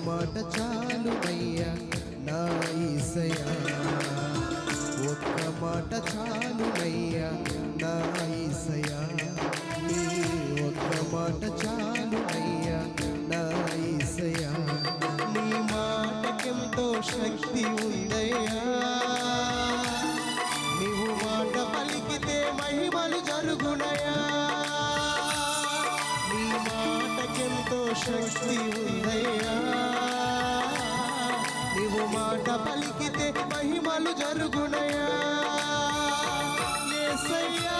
మాట చాలునయ్యా నా యేసయ్యా, ఒక్క మాట చాలునయ్యా నా యేసయ్యా, నీ ఒక్క మాట చాలునయ్యా నా యేసయ్యా, నీ మాటకెంతో శక్తి ఉందయ్యా, నీవు మాట పలికితే మహిమలు జరుగునయ్యా, నీ మాటకెంతో శక్తి ఉందయ్యా, నీవు మాట పలికితే మహిమలు జరుగునయ్యా యేసయ్యా.